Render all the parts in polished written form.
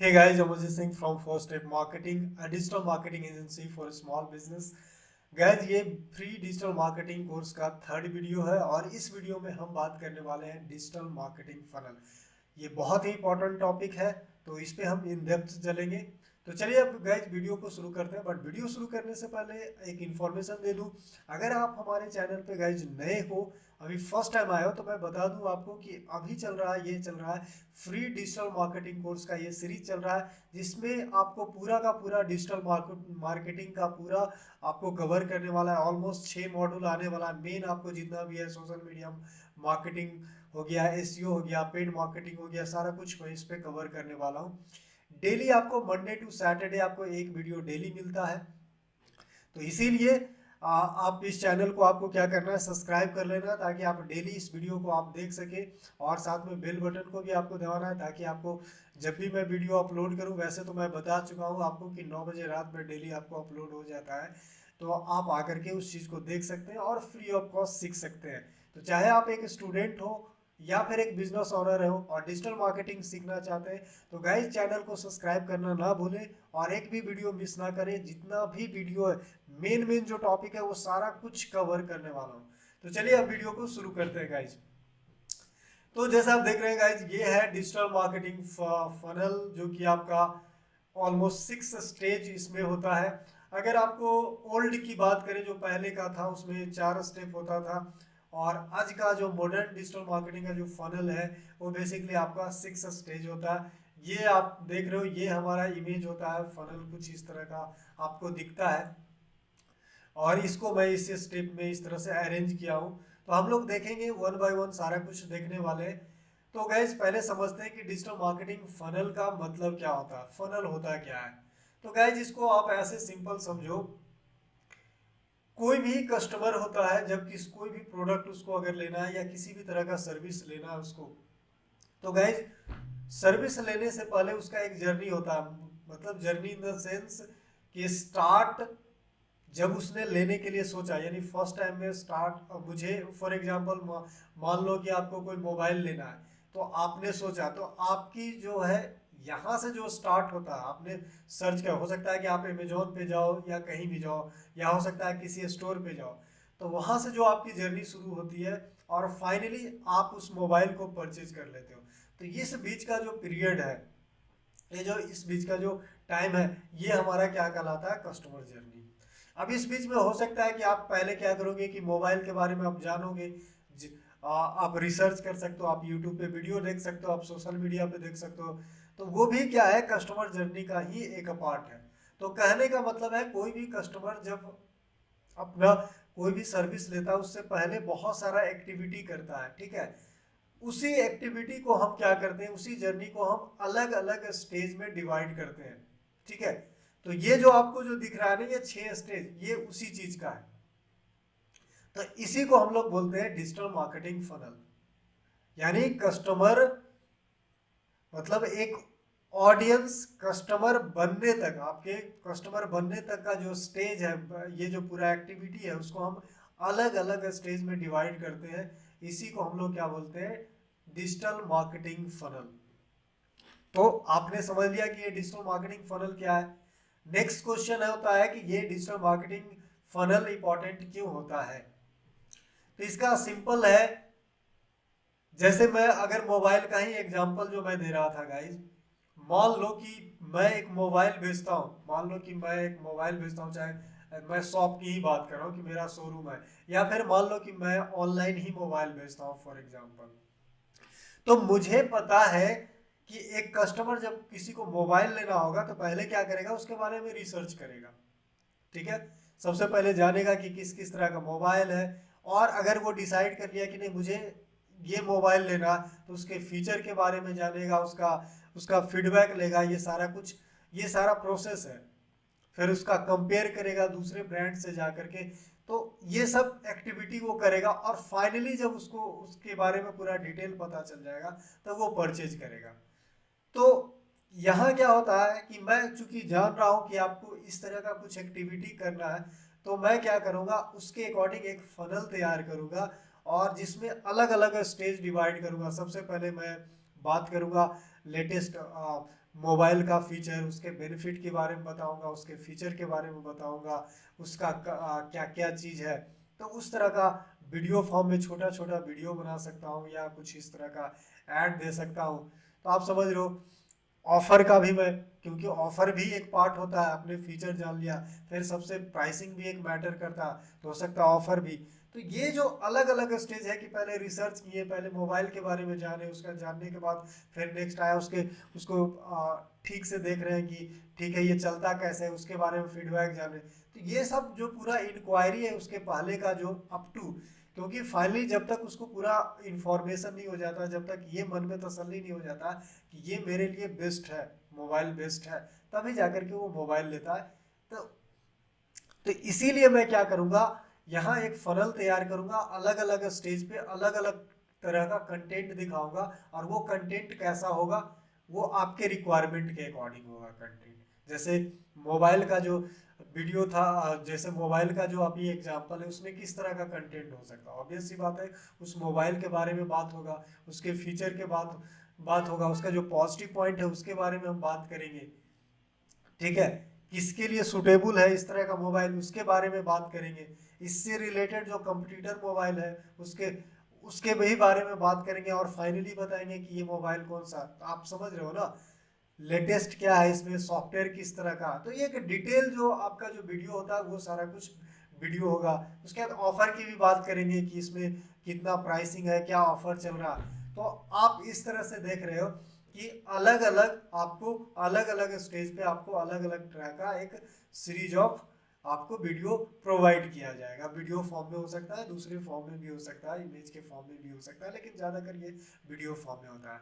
Hey guys, I'm Ajay Singh from First Step Marketing, a digital marketing agency for small business. Guys ये free digital marketing course का third video है और इस video में हम बात करने वाले हैं डिजिटल मार्केटिंग फनल। ये बहुत ही इंपॉर्टेंट टॉपिक है, तो इस पे हम इन डेप्थ चलेंगे। तो चलिए अब गाइज वीडियो को शुरू करते हैं, बट वीडियो शुरू करने से पहले एक इन्फॉर्मेशन दे दूं। अगर आप हमारे चैनल पे गाइज नए हो, अभी फर्स्ट टाइम आए हो, तो मैं बता दूं आपको कि अभी चल रहा है फ्री डिजिटल मार्केटिंग कोर्स का ये सीरीज चल रहा है, जिसमें आपको पूरा का पूरा डिजिटल मार्केटिंग का पूरा आपको कवर करने वाला है। ऑलमोस्ट 6 मॉड्यूल आने वाला है। मेन आपको जितना भी है सोशल मीडिया मार्केटिंग हो गया, एसईओ हो गया, पेड मार्केटिंग हो गया, सारा कुछ मैं इस पे कवर करने वाला हूँ। डेली आपको मंडे टू सैटरडे आपको एक वीडियो डेली मिलता है। तो इसीलिए आप इस चैनल को आपको क्या करना है, सब्सक्राइब कर लेना, ताकि आप डेली इस वीडियो को आप देख सके। और साथ में बेल बटन को भी आपको दबाना है, ताकि आपको जब भी मैं वीडियो अपलोड करूं, वैसे तो मैं बता चुका हूं आपको कि 9 बजे रात में डेली आपको अपलोड हो जाता है, तो आप आकर के उस चीज़ को देख सकते हैं और फ्री ऑफ कॉस्ट सीख सकते हैं। तो चाहे आप एक स्टूडेंट हो या फिर एक बिजनेस ओनर हो और डिजिटल मार्केटिंग सीखना चाहते हैं, तो गाइस चैनल को सब्सक्राइब करना ना भूलें और एक भी वीडियो मिस ना करें। जितना भी वीडियो है, मेन मेन जो टॉपिक है वो सारा कुछ कवर करने वाला हूँ। तो चलिए अब वीडियो को शुरू करते हैं गाइज। तो जैसा आप देख रहे हैं गाइज, ये है डिजिटल मार्केटिंग फनल, जो कि आपका ऑलमोस्ट 6 स्टेज इसमें होता है। अगर आपको ओल्ड की बात करें, जो पहले का था, उसमें 4 स्टेप होता था। और आज का जो मॉडर्न डिजिटल मार्केटिंग का जो फनल है, वो बेसिकली आपका 6 स्टेज होता है। ये आप देख रहे हो, ये हमारा इमेज होता है। फनल कुछ इस तरह का आपको दिखता है और इसको मैं इस स्टेप में इस तरह से अरेंज किया हूँ। तो हम लोग देखेंगे वन बाय वन, सारा कुछ देखने वाले हैं। तो गैस पहले समझते हैं कि डिजिटल मार्केटिंग फनल का मतलब क्या होता है, फनल होता क्या है। तो गैस इसको आप ऐसे सिंपल समझो, कोई भी कस्टमर होता है, जब कोई भी प्रोडक्ट उसको अगर लेना है या किसी भी तरह का सर्विस लेना है उसको, तो गैस सर्विस लेने से पहले उसका एक जर्नी होता है। मतलब जर्नी इन द सेंस कि स्टार्ट, जब उसने लेने के लिए सोचा, यानी फर्स्ट टाइम में स्टार्ट, मुझे फॉर एग्जांपल मान लो कि आपको कोई मोबाइल लेना है, तो आपने सोचा, तो आपकी जो है यहाँ से जो स्टार्ट होता है, आपने सर्च किया। हो सकता है कि आप अमेजोन पे जाओ या कहीं भी जाओ, या हो सकता है किसी स्टोर पे जाओ, तो वहाँ से जो आपकी जर्नी शुरू होती है और फाइनली आप उस मोबाइल को परचेज कर लेते हो। तो इस बीच का जो पीरियड है, ये जो इस बीच का जो टाइम है, ये हमारा क्या कहलाता है, कस्टमर जर्नी। अब इस बीच में हो सकता है कि आप पहले क्या करोगे कि मोबाइल के बारे में आप जानोगे, आप रिसर्च कर सकते हो, आप यूट्यूब पे वीडियो देख सकते हो, आप सोशल मीडिया पे देख सकते हो। तो वो भी क्या है, कस्टमर जर्नी का ही एक पार्ट है। तो कहने का मतलब है, कोई भी कस्टमर जब अपना कोई भी सर्विस लेता है, उससे पहले बहुत सारा एक्टिविटी करता है, ठीक है। उसी एक्टिविटी को हम क्या करते हैं, उसी जर्नी को हम अलग अलग स्टेज में डिवाइड करते हैं, ठीक है। तो ये जो आपको जो दिख रहा है ना, ये 6 स्टेज, ये उसी चीज का है। तो इसी को हम लोग बोलते हैं डिजिटल मार्केटिंग फनल। यानी कस्टमर, मतलब एक ऑडियंस कस्टमर बनने तक, आपके कस्टमर बनने तक का जो स्टेज है, ये जो पूरा एक्टिविटी है, उसको हम अलग अलग स्टेज में डिवाइड करते हैं। इसी को हम लोग क्या बोलते हैं, डिजिटल मार्केटिंग फनल। तो आपने समझ लिया कि ये डिजिटल मार्केटिंग फनल क्या है। नेक्स्ट क्वेश्चन होता है कि ये डिजिटल मार्केटिंग फनल इंपॉर्टेंट क्यों होता है। तो इसका सिंपल है, जैसे मैं अगर मोबाइल का ही एग्जांपल जो मैं दे रहा था गाइज, मान लो कि मैं एक मोबाइल बेचता हूँ, मान लो कि मैं एक मोबाइल बेचता हूँ, चाहे मैं शॉप की ही बात कर रहा हूँ कि मेरा शोरूम है, या फिर मान लो कि मैं ऑनलाइन ही मोबाइल बेचता हूँ फॉर एग्जांपल। तो मुझे पता है कि एक कस्टमर जब किसी को मोबाइल लेना होगा, तो पहले क्या करेगा, उसके बारे में रिसर्च करेगा, ठीक है। सबसे पहले जानेगा कि किस किस तरह का मोबाइल है। और अगर वो डिसाइड कर लिया कि नहीं मुझे ये मोबाइल लेना, तो उसके फीचर के बारे में जानेगा, उसका उसका फीडबैक लेगा, ये सारा कुछ, ये सारा प्रोसेस है। फिर उसका कंपेयर करेगा दूसरे ब्रांड से जा करके। तो ये सब एक्टिविटी वो करेगा और फाइनली जब उसको उसके बारे में पूरा डिटेल पता चल जाएगा, तब वो परचेज करेगा। तो यहाँ क्या होता है कि मैं चूंकि जान रहा हूँ कि आपको इस तरह का कुछ एक्टिविटी करना है, तो मैं क्या करूँगा, उसके अकॉर्डिंग एक फनल तैयार करूँगा और जिसमें अलग अलग स्टेज डिवाइड करूँगा। सबसे पहले मैं बात करूँगा लेटेस्ट मोबाइल का फीचर, उसके बेनिफिट के बारे में बताऊंगा, उसके फीचर के बारे में बताऊंगा, उसका क्या क्या चीज़ है। तो उस तरह का वीडियो फॉर्म में छोटा छोटा वीडियो बना सकता हूँ या कुछ इस तरह का ऐड दे सकता हूँ। तो आप समझ रहे हो। ऑफर का भी मैं, क्योंकि ऑफर भी एक पार्ट होता है, आपने फीचर जान लिया, फिर सबसे प्राइसिंग भी एक मैटर करता है, तो हो सकता है ऑफर भी। तो ये जो अलग अलग स्टेज है कि पहले रिसर्च किए, पहले मोबाइल के बारे में जाने, उसका जानने के बाद फिर नेक्स्ट आया उसके उसको ठीक से देख रहे हैं कि ठीक है ये चलता कैसे है, उसके बारे में फीडबैक जाने। तो ये सब जो पूरा इंक्वायरी है उसके पहले का जो अप टू, क्योंकि फाइनली जब तक उसको पूरा इंफॉर्मेशन नहीं हो जाता, जब तक ये मन में तसल्ली नहीं हो जाता कि ये मेरे लिए बेस्ट है, मोबाइल बेस्ट है, तभी जाकर के वो मोबाइल लेता है। तो इसीलिए मैं क्या करूंगा, यहाँ एक फनल तैयार करूंगा, अलग अलग स्टेज पे अलग अलग तरह का कंटेंट दिखाऊंगा, और वो कंटेंट कैसा होगा, वो आपके रिक्वायरमेंट के अकॉर्डिंग होगा कंटेंट। जैसे मोबाइल का जो वीडियो था, जैसे मोबाइल का जो अभी एग्जांपल है, उसमें किस तरह का कंटेंट हो सकता है, ऑब्वियस सी बात है उस मोबाइल के बारे में बात होगा, उसके फीचर के बात होगा, उसका जो पॉजिटिव पॉइंट है उसके बारे में हम बात करेंगे। ठीक है, किसके लिए सुटेबल है इस तरह का मोबाइल, उसके बारे में बात करेंगे। इससे रिलेटेड जो कंप्यूटर मोबाइल है उसके उसके भी बारे में बात करेंगे, और फाइनली बताएंगे कि ये मोबाइल कौन सा। तो आप समझ रहे हो ना, लेटेस्ट क्या है इसमें, सॉफ्टवेयर किस तरह का। तो ये एक डिटेल जो आपका जो वीडियो होता है वो सारा कुछ वीडियो होगा। उसके बाद ऑफर की भी बात करेंगे कि इसमें कितना प्राइसिंग है, क्या ऑफर चल रहा है। तो आप इस तरह से देख रहे हो कि अलग अलग आपको, अलग अलग स्टेज पे आपको अलग अलग तरह का एक सीरीज ऑफ आपको वीडियो प्रोवाइड किया जाएगा। वीडियो फॉर्म में हो सकता है, दूसरे फॉर्म में भी हो सकता है, इमेज के फॉर्म में भी हो सकता है, लेकिन ज़्यादातर ये वीडियो फॉर्म में होता है,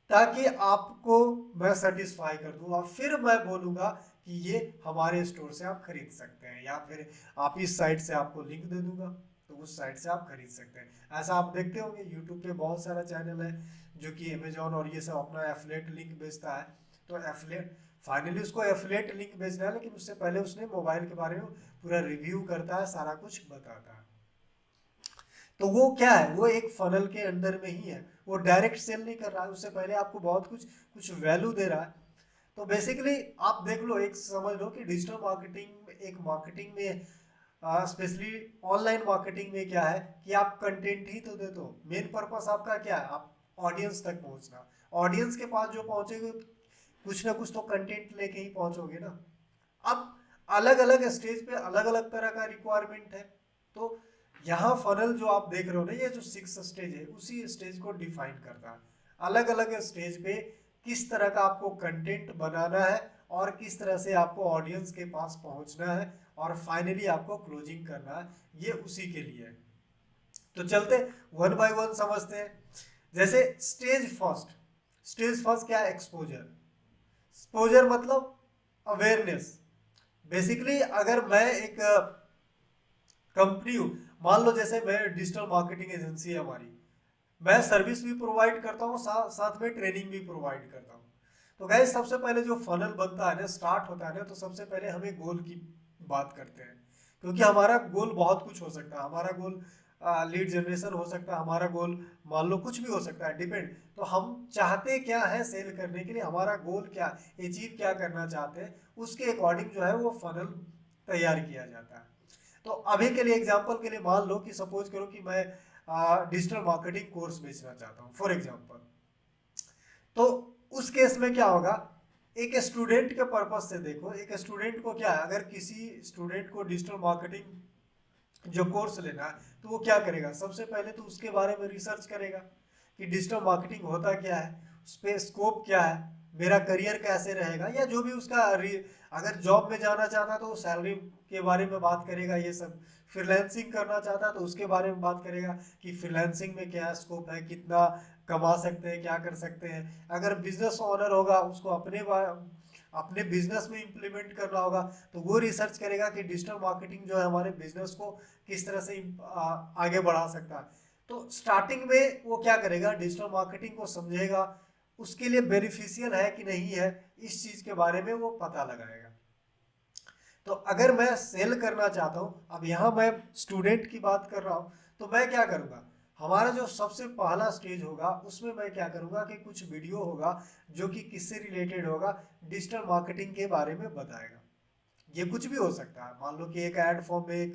ताकि आपको मैं सेटिस्फाई कर दूं, और फिर मैं बोलूंगा कि ये हमारे स्टोर से आप खरीद सकते हैं, या फिर आप इस साइट से आपको लिंक दे दूंगा तो उस साइट से आप खरीद सकते हैं। ऐसा आप देखते होंगे यूट्यूब पे बहुत सारा चैनल है जो कि अमेजोन और ये सब अपना एफिलेट लिंक बेचता है। तो एफिलेट, फाइनली उसको एफिलेट लिंक बेचना है, लेकिन उससे पहले उसने मोबाइल के बारे में पूरा रिव्यू करता है, सारा कुछ बताता है। तो वो क्या है, वो एक फनल के अंदर में ही है, वो डायरेक्ट सेल नहीं कर रहा है, उससे पहले आपको बहुत कुछ कुछ वैल्यू दे रहा है। तो बेसिकली आप देख लो, एक समझ लो कि डिजिटल मार्केटिंग, एक मार्केटिंग में स्पेशली ऑनलाइन मार्केटिंग में क्या है कि आप कंटेंट ही तो दे दो, मेन पर्पस आपका क्या है, आप ऑडियंस तक पहुंचना। ऑडियंस के पास जो पहुंचेगे कुछ ना कुछ तो कंटेंट लेके ही पहुंचोगे ना। अब अलग अलग स्टेज पे अलग अलग तरह का रिक्वायरमेंट है। तो यहाँ फनल जो आप देख रहे हो ना, ये जो 6 स्टेज है उसी स्टेज को डिफाइन करता है। अलग अलग स्टेज पे किस तरह का आपको कंटेंट बनाना है, और किस तरह से आपको ऑडियंस के पास पहुंचना है, और फाइनली आपको क्लोजिंग करना है, ये उसी के लिए है। तो चलते वन बाय वन समझते हैं। जैसे स्टेज फर्स्ट क्या है, एक्सपोजर। एक्सपोजर मतलब अवेयरनेस। बेसिकली अगर मैं एक कंपनी हूँ, मान लो जैसे मैं डिजिटल मार्केटिंग एजेंसी है हमारी, मैं सर्विस भी प्रोवाइड करता हूँ, साथ में ट्रेनिंग भी प्रोवाइड करता हूँ। तो गाइस सबसे पहले जो फनल बनता है ना, स्टार्ट होता है ना, तो सबसे पहले हमें गोल की बात करते हैं, क्योंकि हमारा गोल बहुत कुछ हो सकता है। हमारा गोल लीड जनरेशन हो सकता है, हमारा गोल मान लो कुछ भी हो सकता है, डिपेंड। तो हम चाहते क्या है सेल करने के लिए, हमारा गोल क्या, अचीव क्या करना चाहते हैं, उसके अकॉर्डिंग जो है वो फनल तैयार किया जाता है। तो अभी के लिए एग्जांपल के लिए मान लो कि सपोज करो कि मैं डिजिटल मार्केटिंग कोर्स बेचना चाहता हूँ फॉर एग्जांपल। तो उस केस में क्या होगा, एक स्टूडेंट के पर्पज से देखो, एक स्टूडेंट को क्या है, अगर किसी स्टूडेंट को डिजिटल मार्केटिंग जो कोर्स लेना है, तो वो क्या करेगा, सबसे पहले तो उसके बारे में रिसर्च करेगा कि डिजिटल मार्केटिंग होता क्या है, उस पर स्कोप क्या है, मेरा करियर कैसे रहेगा, या जो भी उसका अगर जॉब में जाना चाहता है तो सैलरी के बारे में बात करेगा, ये सब। फ्रीलांसिंग करना चाहता है तो उसके बारे में बात करेगा कि फ्रीलांसिंग में क्या स्कोप है, कितना कमा सकते हैं, क्या कर सकते हैं। अगर बिजनेस ओनर होगा, उसको अपने बिजनेस में इंप्लीमेंट करना होगा, तो वो रिसर्च करेगा कि डिजिटल मार्केटिंग जो है हमारे बिजनेस को किस तरह से आगे बढ़ा सकता है। तो स्टार्टिंग में वो क्या करेगा, डिजिटल मार्केटिंग को समझेगा, उसके लिए बेनिफिशियल है कि नहीं है, इस चीज के बारे में वो पता लगाएगा। तो अगर मैं सेल करना चाहता हूं, अब यहां मैं स्टूडेंट की बात कर रहा हूं, तो मैं क्या करूंगा, हमारा जो सबसे पहला स्टेज होगा उसमें मैं क्या करूंगा कि कुछ वीडियो होगा जो कि किससे रिलेटेड होगा, डिजिटल मार्केटिंग के बारे में बताएगा। ये कुछ भी हो सकता है, मान लो कि एक ऐड फॉर्म में एक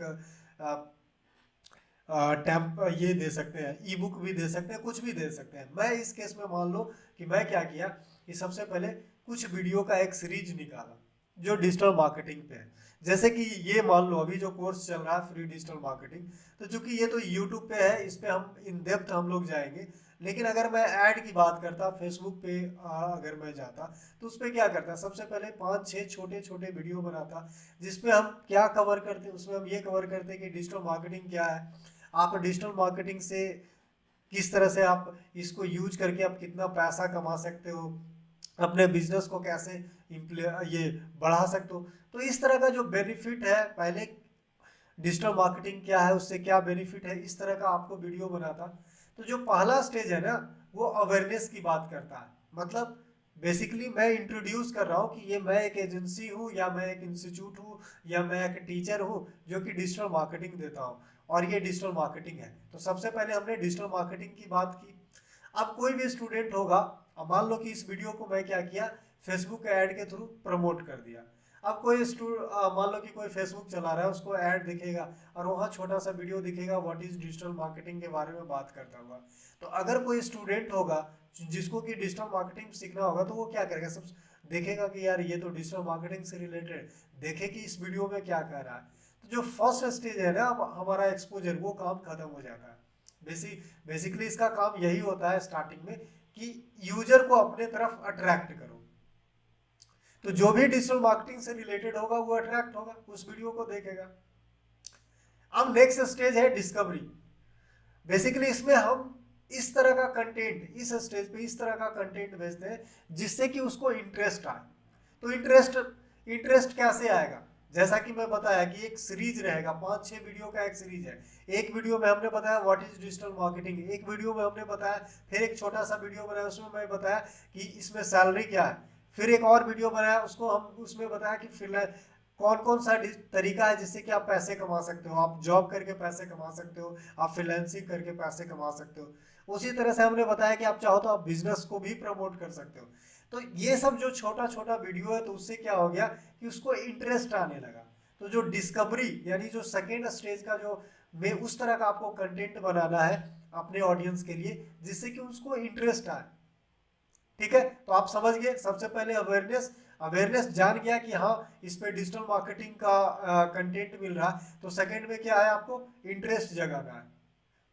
टैम्प ये दे सकते हैं, ई बुक भी दे सकते हैं, कुछ भी दे सकते हैं। मैं इस केस में मान लो कि मैं क्या किया कि सबसे पहले कुछ वीडियो का एक सीरीज निकाला जो डिजिटल मार्केटिंग पे है। जैसे कि ये मान लो अभी जो कोर्स चल रहा है फ्री डिजिटल मार्केटिंग, तो चूंकि ये तो यूट्यूब पे है, इस पे हम इन डेप्थ हम लोग जाएंगे। लेकिन अगर मैं ऐड की बात करता, फेसबुक पे अगर मैं जाता, तो उस पर क्या करता, सबसे पहले 5-6 छोटे छोटे वीडियो बनाता जिसमें हम क्या कवर करते हैं। उसमें हम ये कवर करते हैं कि डिजिटल मार्केटिंग क्या है, आप डिजिटल मार्केटिंग से किस तरह से आप इसको यूज करके आप कितना पैसा कमा सकते हो, अपने बिजनेस को कैसे ये बढ़ा सकते हो। तो इस तरह का जो बेनिफिट है, पहले डिजिटल मार्केटिंग क्या है, उससे क्या बेनिफिट है, इस तरह का आपको वीडियो बनाता। तो जो पहला स्टेज है ना, वो अवेयरनेस की बात करता है। मतलब बेसिकली मैं इंट्रोड्यूस कर रहा हूँ कि ये मैं एक एजेंसी हूँ, या मैं एक इंस्टीट्यूट हूँ, या मैं एक टीचर हूँ जो कि डिजिटल मार्केटिंग देता हूँ, और ये डिजिटल मार्केटिंग है। तो सबसे पहले हमने डिजिटल मार्केटिंग की बात की। अब कोई भी स्टूडेंट होगा, अब मान लो कि इस वीडियो को मैं क्या किया, फेसबुक ऐड के थ्रू प्रमोट कर दिया। अब कोई मान लो कि कोई फेसबुक चला रहा है, उसको ऐड दिखेगा और वहाँ छोटा सा वीडियो दिखेगा व्हाट इज डिजिटल मार्केटिंग के बारे में बात करता हुआ। तो अगर कोई स्टूडेंट होगा जिसको कि डिजिटल मार्केटिंग सीखना होगा, तो वो क्या करेगा, सब देखेगा कि यार ये तो डिजिटल मार्केटिंग से रिलेटेड, देखे कि इस वीडियो में क्या कह रहा है। तो जो फर्स्ट स्टेज है ना हमारा एक्सपोजर, वो काम खत्म हो जाता है। बेसिकली इसका काम यही होता है स्टार्टिंग में कि यूजर को अपने तरफ अट्रैक्ट करो। तो जो भी डिजिटल मार्केटिंग से रिलेटेड होगा वो अट्रैक्ट होगा, उस वीडियो को देखेगा। अब नेक्स्ट स्टेज है डिस्कवरी। बेसिकली इसमें हम इस तरह का कंटेंट, इस स्टेज पे इस तरह का कंटेंट भेजते हैं जिससे कि उसको इंटरेस्ट आए। तो इंटरेस्ट कैसे आएगा, जैसा कि मैं बताया कि एक सीरीज रहेगा, 5-6 वीडियो का एक सीरीज है। एक वीडियो में हमने बताया व्हाट इज डिजिटल मार्केटिंग, एक वीडियो में हमने बताया, फिर एक छोटा सा वीडियो बनाया उसमें मैं बताया कि इसमें सैलरी क्या है, फिर एक और वीडियो बनाया उसको हम उसमें बताया कि फिर कौन कौन सा तरीका है जिससे कि आप पैसे कमा सकते हो, आप जॉब करके पैसे कमा सकते हो, आप फ्रीलांसिंग करके पैसे कमा सकते हो। उसी तरह से हमने बताया कि आप चाहो तो आप बिजनेस को भी प्रमोट कर सकते हो। तो ये सब जो छोटा छोटा वीडियो है, तो उससे क्या हो गया कि उसको इंटरेस्ट आने लगा। तो जो डिस्कवरी यानी जो सेकेंड स्टेज का जो में उस तरह का आपको कंटेंट बनाना है अपने ऑडियंस के लिए जिससे कि उसको इंटरेस्ट आए। ठीक है, तो आप समझ गए, सबसे पहले अवेयरनेस, अवेयरनेस जान गया कि हाँ इस पे डिजिटल मार्केटिंग का कंटेंट मिल रहा है। तो सेकंड में क्या है, आपको इंटरेस्ट जगाना है।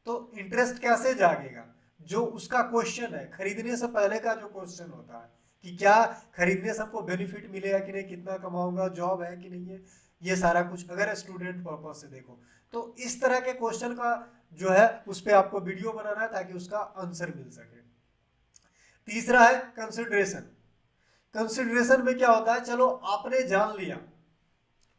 तो इंटरेस्ट कैसे जागेगा, जो उसका क्वेश्चन है खरीदने से पहले का जो क्वेश्चन होता है कि क्या खरीदने से हमको बेनिफिट मिलेगा कि नहीं, कितना कमाऊंगा, जॉब है कि नहीं है, ये सारा कुछ अगर स्टूडेंट पर्पज से देखो तो इस तरह के क्वेश्चन का जो है उस पर आपको वीडियो बनाना है ताकि उसका आंसर मिल सके। तीसरा है कंसिडरेशन। कंसिडरेशन में क्या होता है, चलो आपने जान लिया,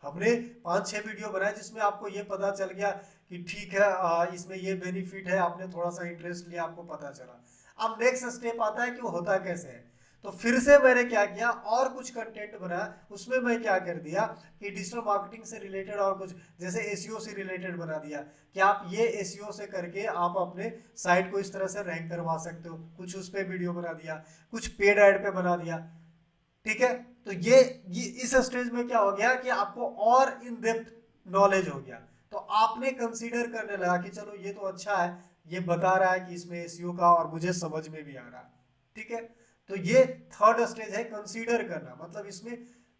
हमने 5-6 वीडियो बनाए जिसमें आपको ये पता चल गया कि ठीक है इसमें ये बेनिफिट है, आपने थोड़ा सा इंटरेस्ट लिया, आपको पता चला। अब नेक्स्ट स्टेप आता है कि वो होता कैसे है। तो फिर से मैंने क्या किया, और कुछ कंटेंट बनाया, उसमें मैं क्या कर दिया कि डिजिटल मार्केटिंग से रिलेटेड और कुछ जैसे एसईओ से रिलेटेड बना दिया कि आप ये एसईओ से करके आप अपने साइट को इस तरह से रैंक करवा सकते हो, कुछ उस पर वीडियो बना दिया, कुछ पेड ऐड पे बना दिया। ठीक है, तो ये इस स्टेज में क्या हो गया कि आपको और इन डेप्थ नॉलेज हो गया। तो आपने कंसीडर करने लगा कि चलो ये तो अच्छा है, ये बता रहा है कि इसमें एसईओ का और मुझे समझ में भी आ रहा है। ठीक है, तो ये थर्ड स्टेज है कंसीडर करना, मतलब इसमें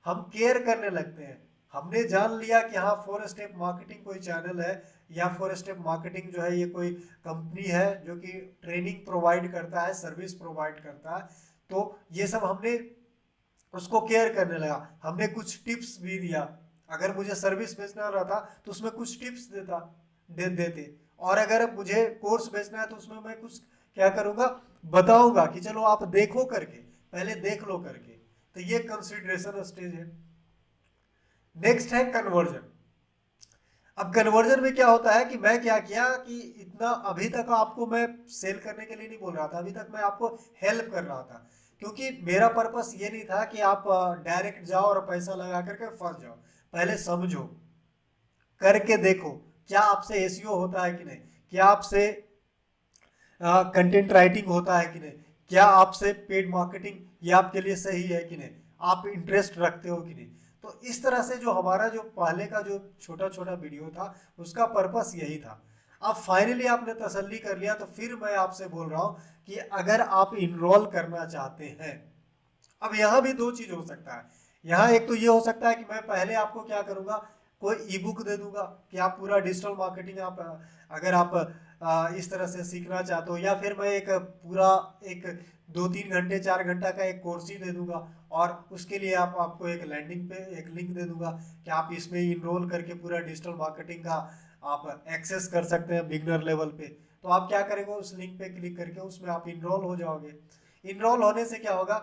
हम केयर करने लगते हैं। हमने जान लिया कि हाँ 4 स्टेप मार्केटिंग कोई चैनल है, या 4 स्टेप मार्केटिंग जो है ये कोई कंपनी है जो कि ट्रेनिंग प्रोवाइड करता है, सर्विस प्रोवाइड करता है। तो ये सब हमने उसको केयर करने लगा, हमने कुछ टिप्स भी दिया। अगर मुझे सर्विस बेचना रहता तो उसमें कुछ टिप्स देते, और अगर मुझे कोर्स बेचना है तो उसमें मैं कुछ क्या करूंगा, बताऊंगा कि चलो आप देखो करके, पहले देख लो करके। तो ये कंसिडरेशन स्टेज है। नेक्स्ट है कन्वर्जन। अब कन्वर्जन में क्या होता है कि मैं क्या किया कि इतना अभी तक आपको मैं सेल करने के लिए नहीं बोल रहा था, अभी तक मैं आपको हेल्प कर रहा था, क्योंकि मेरा पर्पस ये नहीं था कि आप डायरेक्ट जाओ और पैसा लगा करके फंस जाओ। पहले समझो, करके देखो क्या आपसे एसईओ होता है कि नहीं, क्या आपसे कंटेंट राइटिंग होता है कि नहीं, क्या आपसे पेड मार्केटिंग ये आपके लिए सही है कि नहीं, आप इंटरेस्ट रखते हो कि नहीं। तो इस तरह से जो हमारा जो पहले का जो छोटा छोटा वीडियो था उसका पर्पस यही था। अब फाइनली आपने तसल्ली कर लिया, तो फिर मैं आपसे बोल रहा हूँ कि अगर आप इनरोल करना चाहते हैं, अब यहाँ भी दो चीज हो सकता है। यहाँ एक तो ये हो सकता है कि मैं पहले आपको क्या करूंगा, कोई ई बुक दे दूंगा कि आप पूरा डिजिटल मार्केटिंग आप अगर आप इस तरह से सीखना चाहते हो, या फिर मैं एक पूरा एक 2-3 घंटे 4 घंटा का एक कोर्स ही दे दूंगा, और उसके लिए आपको एक लैंडिंग पे एक लिंक दे दूंगा कि आप इसमें इनरोल करके पूरा डिजिटल मार्केटिंग का आप एक्सेस कर सकते हैं बिगनर लेवल पे। तो आप क्या करेंगे, उस लिंक पे क्लिक करके उसमें आप इनरोल हो जाओगे। इनरोल होने से क्या होगा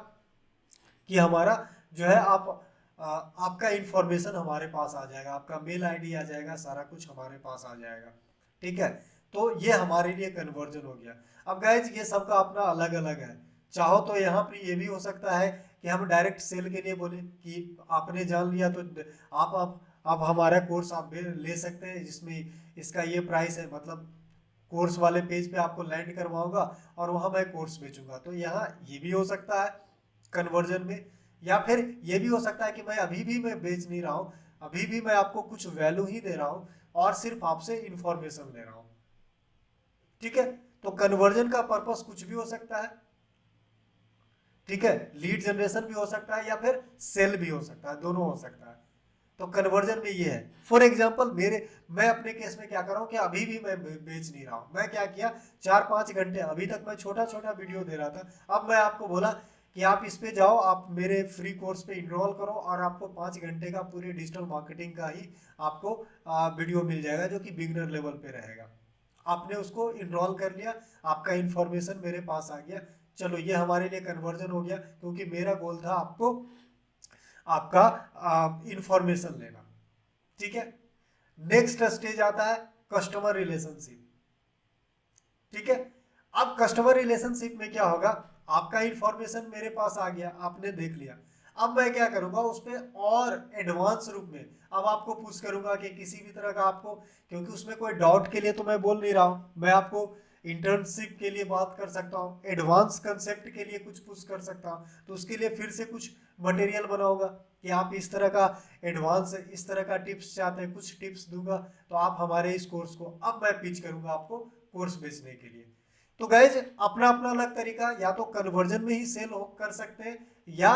कि हमारा जो है आपका इंफॉर्मेशन हमारे पास आ जाएगा, आपका मेल आईडी आ जाएगा, सारा कुछ हमारे पास आ जाएगा। ठीक है, तो ये हमारे लिए कन्वर्जन हो गया। अब गाइज ये सबका अपना अलग अलग है। चाहो तो यहाँ पर ये भी हो सकता है कि हम डायरेक्ट सेल के लिए बोले कि आपने जान लिया तो आप हमारा कोर्स आप ले सकते हैं, जिसमें इसका ये प्राइस है, मतलब कोर्स वाले पेज पे आपको लैंड करवाऊंगा और वहां मैं कोर्स बेचूंगा। तो यहाँ ये भी हो सकता है कन्वर्जन में। या फिर ये भी हो सकता है कि मैं बेच नहीं रहा हूँ, अभी भी मैं आपको कुछ वैल्यू ही दे रहा हूँ और सिर्फ आपसे इंफॉर्मेशन ले रहा हूँ। ठीक है, तो कन्वर्जन का पर्पस कुछ भी हो सकता है। ठीक है, लीड जनरेशन भी हो सकता है या फिर सेल भी हो सकता है, दोनों हो सकता है। तो कन्वर्जन में ये है। फॉर एग्जाम्पल मैं अपने केस में क्या कर रहा हूँ कि अभी भी मैं बेच नहीं रहा हूँ। मैं क्या किया, 4-5 घंटे अभी तक मैं छोटा छोटा वीडियो दे रहा था, अब मैं आपको बोला कि आप इस पे जाओ, आप मेरे फ्री कोर्स पे इनरोल करो और आपको 5 घंटे का पूरे डिजिटल मार्केटिंग का ही आपको वीडियो मिल जाएगा जो कि बिगनर लेवल पे रहेगा। आपने उसको इनरोल कर लिया, आपका इंफॉर्मेशन मेरे पास आ गया। चलो ये हमारे लिए कन्वर्जन हो गया, क्योंकि मेरा गोल था आपको आपका इंफॉर्मेशन लेना। ठीक है, नेक्स्ट स्टेज आता है कस्टमर रिलेशनशिप। ठीक है, अब कस्टमर रिलेशनशिप में क्या होगा, आपका इंफॉर्मेशन मेरे पास आ गया, आपने देख लिया। अब मैं क्या करूंगा उस पर और एडवांस रूप में अब आपको पूछ करूंगा कि किसी भी तरह का आपको, क्योंकि उसमें कोई डाउट के लिए तो मैं बोल नहीं रहा हूं, मैं आपको इंटर्नशिप के लिए बात कर सकता हूँ, एडवांस कंसेप्ट के लिए कुछ पूछ कर सकता हूँ, तो उसके लिए फिर से कुछ मटेरियल बनाऊंगा कि आप इस तरह का एडवांस इस तरह का टिप्स चाहते हैं, कुछ टिप्स दूंगा, तो आप हमारे इस कोर्स को अब मैं पिच करूंगा आपको कोर्स बेचने के लिए। तो गाइज अपना अपना अलग तरीका, या तो कन्वर्जन में ही सेल कर सकते हैं, या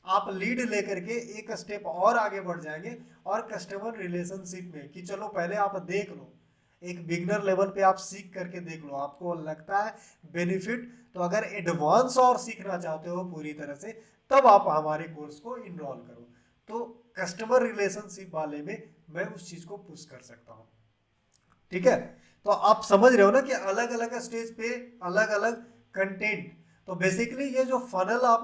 आप लीड लेकर के एक स्टेप और आगे बढ़ जाएंगे और कस्टमर रिलेशनशिप में कि चलो पहले आप देख लो, एक बिगनर लेवल पे आप सीख करके देख लो, आपको लगता है बेनिफिट, तो अगर एडवांस और सीखना चाहते हो पूरी तरह से, तब आप हमारे कोर्स को इनरोल करो। तो कस्टमर रिलेशनशिप वाले में मैं उस चीज को पुश कर सकता हूँ। ठीक है, तो आप समझ रहे हो ना कि अलग अलग स्टेज पे अलग अलग कंटेंट। तो बेसिकली ये जो फनल आप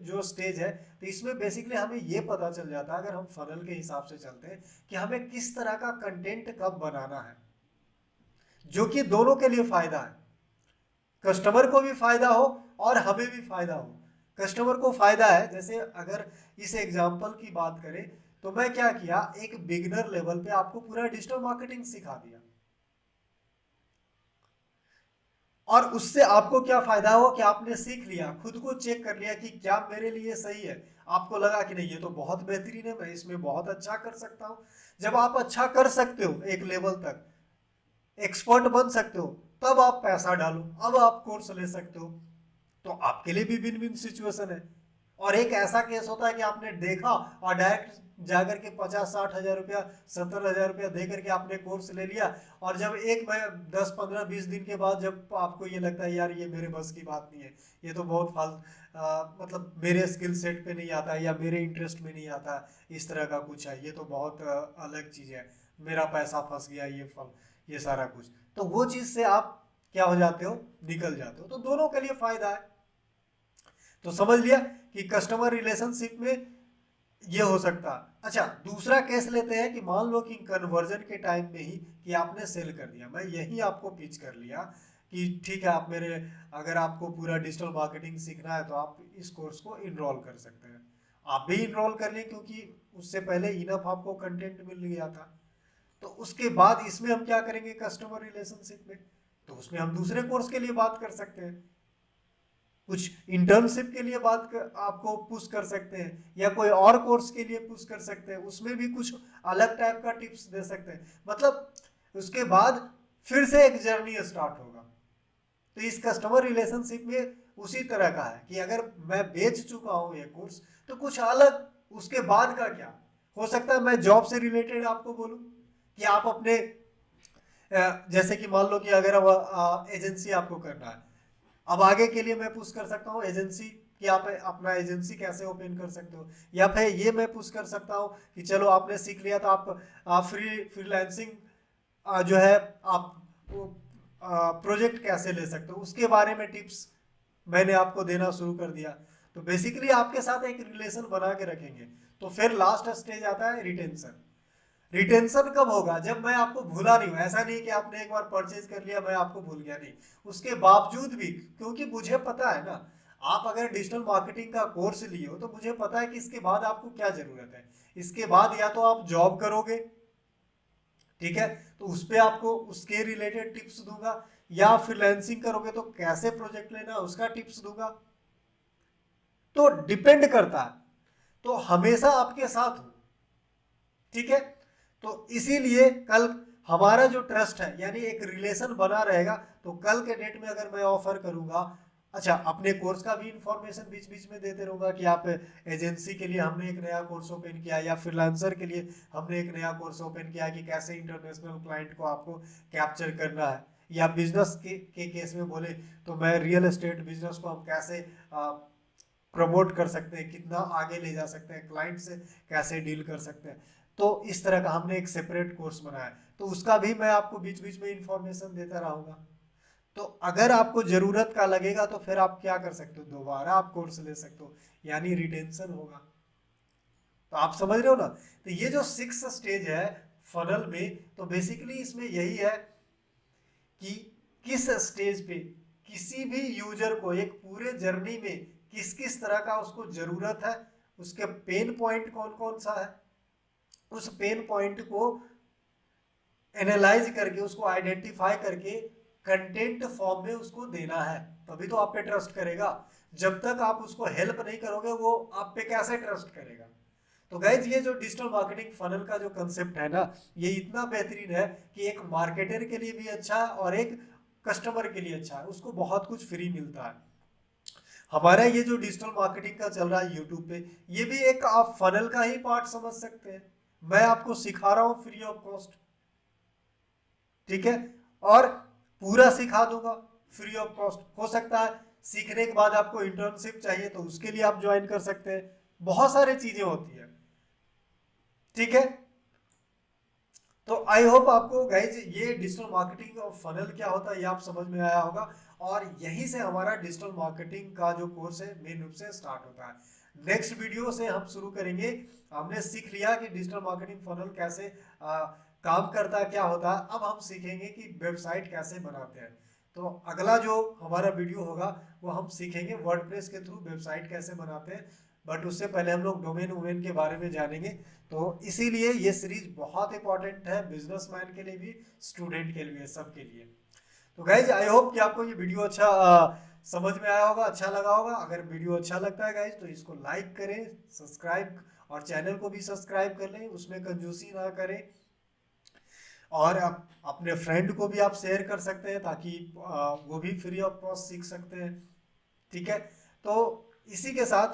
जो स्टेज है, तो इसमें बेसिकली हमें ये पता चल जाता है, अगर हम फनल के हिसाब से चलते हैं, कि हमें किस तरह का कंटेंट कब बनाना है, जो कि दोनों के लिए फायदा है, कस्टमर को भी फायदा हो और हमें भी फायदा हो। कस्टमर को फायदा है, जैसे अगर इस एग्जांपल की बात करें, तो मैं क्या किया, एक बिगिनर लेवल पे आपको पूरा डिजिटल मार्केटिंग सिखा दिया, और उससे आपको क्या फायदा हो कि आपने सीख लिया, खुद को चेक कर लिया कि क्या मेरे लिए सही है, आपको लगा कि नहीं ये तो बहुत बेहतरीन है, मैं इसमें बहुत अच्छा कर सकता हूं। जब आप अच्छा कर सकते हो, एक लेवल तक एक्सपर्ट बन सकते हो, तब आप पैसा डालो, अब आप कोर्स ले सकते हो। तो आपके लिए भी विन विन सिचुएशन है। और एक ऐसा केस होता है कि आपने देखा और डायरेक्ट जाकर के 50-60 हज़ार रुपया 70 हज़ार रुपया दे करके आपने कोर्स ले लिया, और जब एक 10-15-20 दिन के बाद जब आपको ये लगता है यार ये मेरे बस की बात नहीं है, ये तो बहुत मतलब मेरे स्किल सेट पे नहीं आता है या मेरे इंटरेस्ट में नहीं आता, इस तरह का कुछ है, ये तो बहुत अलग चीज़ है, मेरा पैसा फंस गया, ये फल ये सारा कुछ, तो वो चीज़ से आप क्या हो जाते हो, निकल जाते हो। तो दोनों के लिए फायदा है। तो समझ लिया कि कस्टमर रिलेशनशिप में ये हो सकता। अच्छा, दूसरा केस लेते हैं कि मान लो कि कन्वर्जन के टाइम में ही कि आपने सेल कर दिया, मैं यही आपको पिच कर लिया कि ठीक है, आप मेरे अगर आपको पूरा डिजिटल मार्केटिंग सीखना है तो आप इस कोर्स को इनरोल कर सकते हैं। आप भी इनरोल कर लें, क्योंकि उससे पहले इनफ आपको कंटेंट मिल गया था। तो उसके बाद इसमें हम क्या करेंगे कस्टमर रिलेशनशिप में, तो उसमें हम दूसरे कोर्स के लिए बात कर सकते हैं, कुछ इंटर्नशिप के लिए आपको पुश कर सकते हैं, या कोई और कोर्स के लिए पुश कर सकते हैं, उसमें भी कुछ अलग टाइप का टिप्स दे सकते हैं। मतलब उसके बाद फिर से एक जर्नी स्टार्ट होगा। तो इस कस्टमर रिलेशनशिप में उसी तरह का है कि अगर मैं बेच चुका हूं ये कोर्स, तो कुछ अलग उसके बाद का क्या हो सकता है। मैं जॉब से रिलेटेड आपको बोलूं कि आप अपने जैसे कि मान लो कि अगर अब एजेंसी आपको करना है, अब आगे के लिए मैं पुश कर सकता हूँ एजेंसी कि आप अपना एजेंसी कैसे ओपन कर सकते हो, या फिर ये मैं पुश कर सकता हूँ कि चलो आपने सीख लिया तो आप फ्रीलांसिंग जो है आप प्रोजेक्ट कैसे ले सकते हो, उसके बारे में टिप्स मैंने आपको देना शुरू कर दिया। तो बेसिकली आपके साथ एक रिलेशन बना के रखेंगे। तो फिर लास्ट स्टेज आता है रिटेंशन। रिटेंशन कब होगा? जब मैं आपको भूला नहीं हूं। ऐसा नहीं कि आपने एक बार परचेज कर लिया मैं आपको भूल गया, नहीं। उसके बावजूद भी, क्योंकि मुझे पता है ना, आप अगर डिजिटल मार्केटिंग का कोर्स लिए हो तो मुझे पता है कि इसके बाद आपको क्या जरूरत है। इसके बाद या तो आप जॉब करोगे, ठीक है, तो उस पे आपको उसके रिलेटेड टिप्स दूंगा, या फ्रीलांसिंग करोगे तो कैसे प्रोजेक्ट लेना उसका टिप्स दूंगा। तो डिपेंड करता है, तो हमेशा आपके साथ हूं, ठीक है। तो इसीलिए कल हमारा जो ट्रस्ट है, यानी एक रिलेशन बना रहेगा। तो कल के डेट में अगर मैं ऑफर करूंगा, अच्छा, अपने कोर्स का भी इंफॉर्मेशन बीच बीच में देते रहूंगा कि आप एजेंसी के लिए हमने एक नया कोर्स ओपन किया, या फ्रीलांसर के लिए हमने एक नया कोर्स ओपन किया कि कैसे इंटरनेशनल क्लाइंट को आपको कैप्चर करना है, या बिजनेस के केस में बोले तो मैं रियल एस्टेट बिजनेस को हम कैसे प्रमोट कर सकते हैं, कितना आगे ले जा सकते हैं, क्लाइंट से कैसे डील कर सकते हैं। तो इस तरह का हमने एक सेपरेट कोर्स बनाया, तो उसका भी मैं आपको बीच बीच में इंफॉर्मेशन देता रहूंगा। तो अगर आपको जरूरत का लगेगा तो फिर आप क्या कर सकते हो, दोबारा आप कोर्स ले सकते हो, यानी रिटेंशन होगा। तो आप समझ रहे हो ना। तो ये जो 6 स्टेज है फनल में, तो बेसिकली इसमें यही है कि किस स्टेज पे किसी भी यूजर को एक पूरे जर्नी में किस किस तरह का उसको जरूरत है, उसके पेन पॉइंट कौन कौन सा है, उस पेन पॉइंट को एनालाइज करके, उसको आइडेंटिफाई करके कंटेंट फॉर्म में उसको देना है, तभी तो आप पे ट्रस्ट करेगा। जब तक आप उसको हेल्प नहीं करोगे वो आप पे कैसे ट्रस्ट करेगा। तो गाइज ये जो डिजिटल मार्केटिंग फनल का जो कंसेप्ट है ना, ये इतना बेहतरीन है कि एक मार्केटर के लिए भी अच्छा है और एक कस्टमर के लिए अच्छा है। उसको बहुत कुछ फ्री मिलता है। हमारा ये जो डिजिटल मार्केटिंग का चल रहा है यूट्यूब पे, ये भी एक आप फनल का ही पार्ट समझ सकते हैं। मैं आपको सिखा रहा हूँ फ्री ऑफ कॉस्ट, ठीक है, और पूरा सिखा दूंगा फ्री ऑफ कॉस्ट। हो सकता है सीखने के बाद आपको इंटर्नशिप चाहिए तो उसके लिए आप ज्वाइन कर सकते हैं। बहुत सारी चीजें होती है, ठीक है। तो आई होप आपको गाइज ये डिजिटल मार्केटिंग और फनल क्या होता है ये आप समझ में आया होगा। और यहीं से हमारा डिजिटल मार्केटिंग का जो कोर्स है मेन रूप से स्टार्ट होता है। नेक्स्ट वीडियो से हम शुरू करेंगे। हमने सीख लिया कि डिजिटल मार्केटिंग फनल कैसे काम करता है, क्या होता है। अब हम सीखेंगे कि वेबसाइट कैसे बनाते हैं। तो अगला जो हमारा वीडियो होगा वो हम सीखेंगे वर्डप्रेस के थ्रू वेबसाइट कैसे बनाते हैं। बट उससे पहले हम लोग डोमेन वोमेन के बारे में जानेंगे। तो इसीलिए ये सीरीज बहुत इंपॉर्टेंट है, बिजनेसमैन के लिए भी, स्टूडेंट के लिए, सबके लिए। तो गाइज आई होप कि आपको ये वीडियो अच्छा समझ में आया होगा, अच्छा लगा होगा। अगर वीडियो अच्छा लगता है गाइज तो इसको लाइक करें, सब्सक्राइब, और चैनल को भी सब्सक्राइब कर लें, उसमें कंजूसी ना करें। और आप अपने फ्रेंड को भी आप शेयर कर सकते हैं ताकि वो भी फ्री ऑफ कॉस्ट सीख सकते हैं, ठीक है। तो इसी के साथ